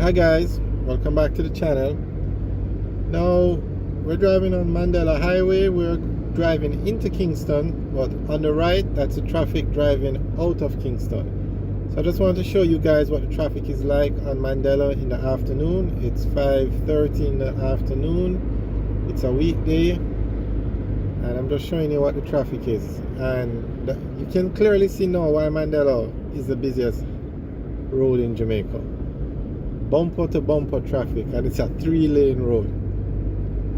Hi guys, welcome back to the channel. Now we're driving on Mandela Highway. We're driving into Kingston, but on the right that's the traffic driving out of Kingston. So I just want to show you guys what the traffic is like on Mandela in the afternoon. It's 5:30 in the afternoon. It's a weekday, and I'm just showing you what the traffic is. And you can clearly see now why Mandela is the busiest road in Jamaica. Bumper to bumper traffic, and it's a 3-lane road,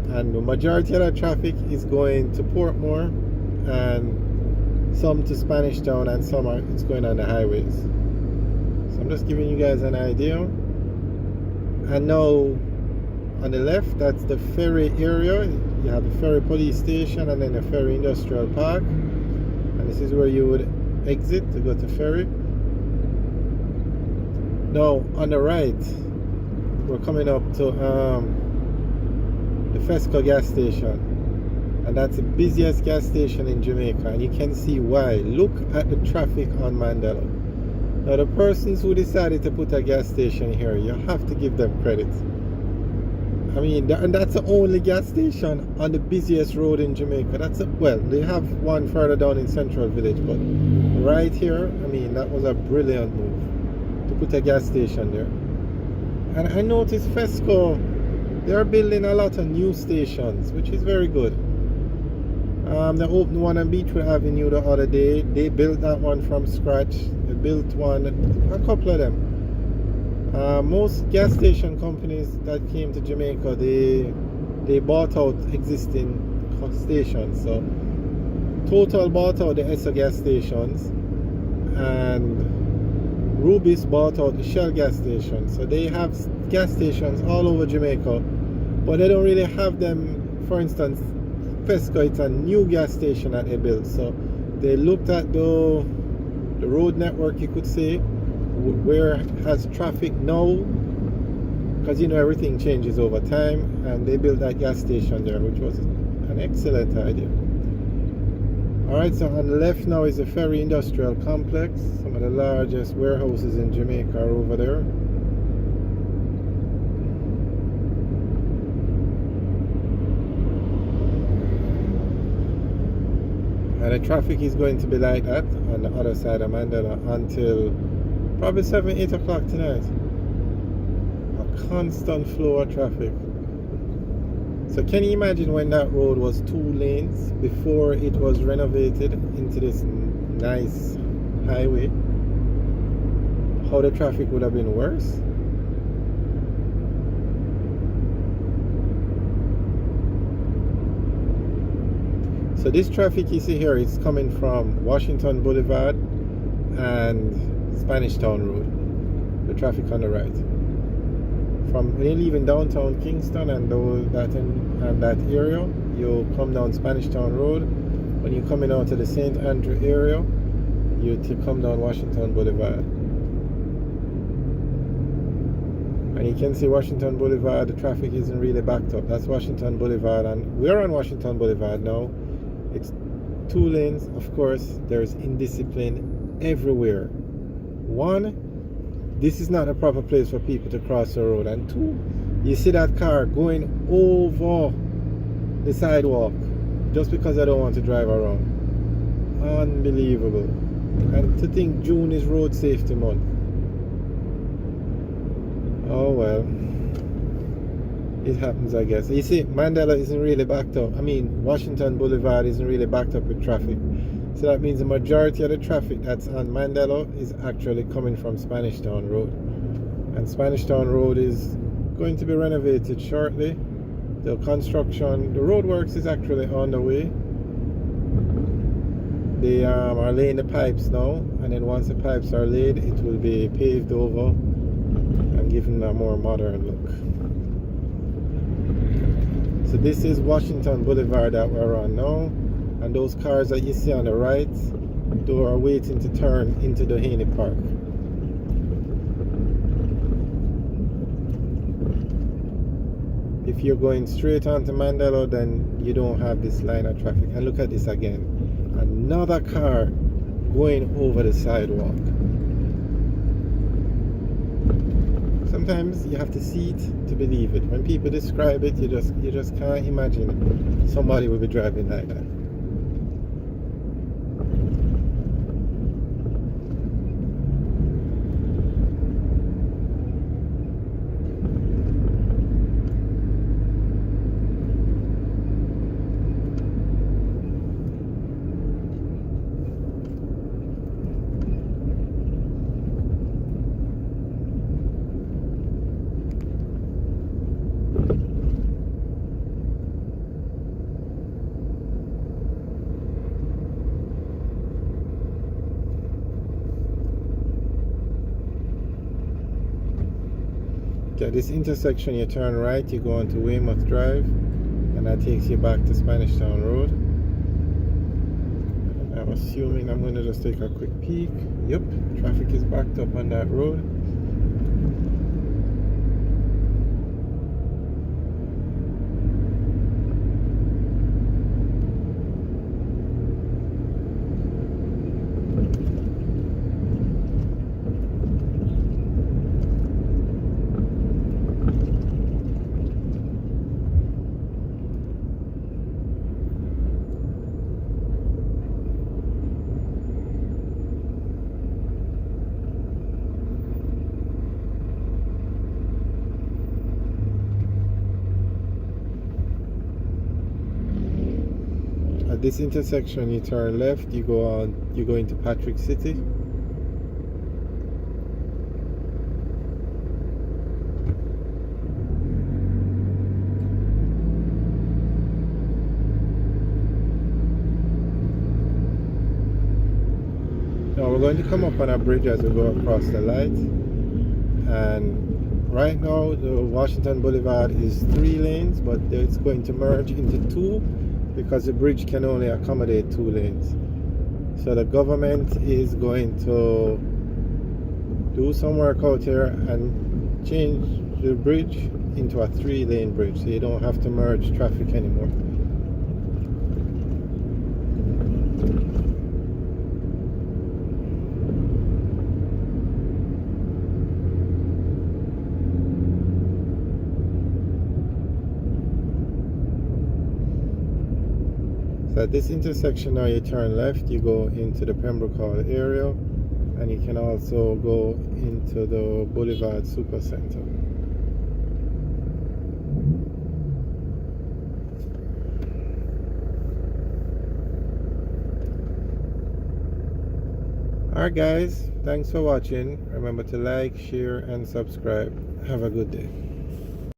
and the majority of that traffic is going to Portmore and some to Spanish Town, and some it's going on the highways. So I'm just giving you guys an idea. And now on the left, that's the Ferry area. You have the Ferry police station and then the Ferry industrial park, and this is where you would exit to go to Ferry. Now on the right, we're coming up to the Fresco Gas Station, and that's the busiest gas station in Jamaica, and you can see why. Look at the traffic on Mandela. Now the persons who decided to put a gas station here, you have to give them credit. I mean, and that's the only gas station on the busiest road in Jamaica. Well, they have one further down in Central Village, but right here, I mean, that was a brilliant move to put a gas station there. And I noticed Fresco, they're building a lot of new stations, which is very good. They opened one on Beechwood Avenue the other day. They built that one from scratch. They built one, a couple of them. Most gas station companies that came to Jamaica, they bought out existing stations. So Total bought out the ESSO gas stations, and Rubis bought out the Shell gas station. So they have gas stations all over Jamaica, but they don't really have them. For instance, Fresco, it's a new gas station that they built. So they looked at the road network, you could say, where it has traffic now, because you know everything changes over time, and they built that gas station there, which was an excellent idea. Alright, so on the left now is the Ferry Industrial Complex. Some of the largest warehouses in Jamaica are over there. And the traffic is going to be like that on the other side of Mandela until probably 7, 8 o'clock tonight. A constant flow of traffic. So can you imagine when that road was 2 lanes before it was renovated into this nice highway? How the traffic would have been worse? So this traffic you see here is coming from Washington Boulevard and Spanish Town Road. The traffic on the right. From when you leave in downtown Kingston and that area, you come down Spanish Town Road. When you're coming out to the St. Andrew area, you come down Washington Boulevard. And you can see Washington Boulevard, the traffic isn't really backed up. That's Washington Boulevard, and we're on Washington Boulevard now. It's 2 lanes, of course. There's indiscipline everywhere. 1, this is not a proper place for people to cross the road, and 2, you see that car going over the sidewalk just because I don't want to drive around. Unbelievable. And to think June is road safety month. Oh well, it happens, I guess. You see, Mandela isn't really backed up. I mean, Washington Boulevard isn't really backed up with traffic. So that means the majority of the traffic that's on Mandela is actually coming from Spanish Town Road. And Spanish Town Road is going to be renovated shortly. The construction, the road works is actually on the way. They are laying the pipes now, and then once the pipes are laid, it will be paved over and given a more modern look. So this is Washington Boulevard that we're on now. And those cars that you see on the right, they are waiting to turn into the Haney Park. If you're going straight onto Mandela, then you don't have this line of traffic. And look at this again. Another car going over the sidewalk. Sometimes you have to see it to believe it. When people describe it, you just can't imagine somebody will be driving like that. At this intersection, you turn right, you go onto Weymouth Drive, and that takes you back to Spanish Town Road. And I'm assuming I'm going to just take a quick peek. Yep, traffic is backed up on that road. At this intersection, you turn left, you go into Patrick City. Now we're going to come up on a bridge as we go across the light, and right now the Washington Boulevard is 3 lanes, but it's going to merge into 2 because the bridge can only accommodate 2 lanes. So the government is going to do some work out here and change the bridge into a 3-lane bridge, so you don't have to merge traffic anymore. So at this intersection now, you turn left, you go into the Pembroke Hall area, and you can also go into the Boulevard Supercenter. Alright guys, thanks for watching. Remember to like, share and subscribe. Have a good day.